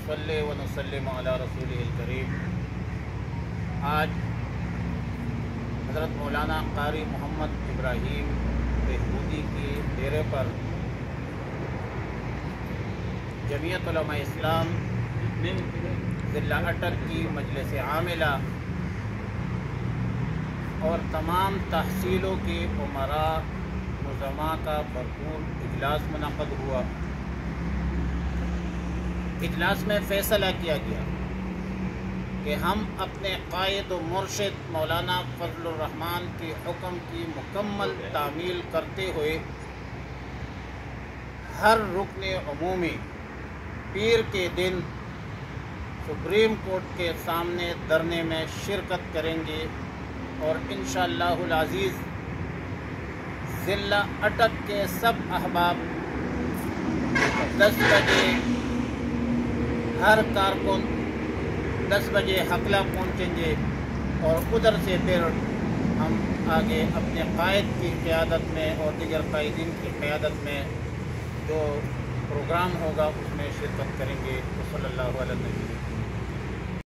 नुसल्ली व नुसल्लिम अला रसूलिहिल करीम। आज हज़रत मौलाना क़ारी मोहम्मद इब्राहीम बहबूदी के डेरे पर जमीयत उलमा इस्लाम ज़िला अटक की मजलिस आमिला और तमाम तहसीलों के उमरा मुज़म्मा का भरपूर इजलास मुनक़्क़द हुआ। इजलास में फ़ैसला किया गया कि हम अपने क़ायद व मुर्शिद मौलाना फ़ज़लुर रहमान के हुक्म की मुकम्मल तामील करते हुए हर रुकन अमूमी पीर के दिन सुप्रीम कोर्ट के सामने धरने में शिरकत करेंगे और इंशाअल्लाहुल अज़ीज़ ज़िला अटक के सब अहबाब 10 बजे हर कारकुन 10 बजे हकला पहुँचेंगे और उधर से फिर हम आगे अपने क़ायद की क़यादत में और दीगर क़ायदीन की क़यादत में जो प्रोग्राम होगा उसमें शिरकत करेंगे। सल्लल्लाहु अलैहि वसल्लम।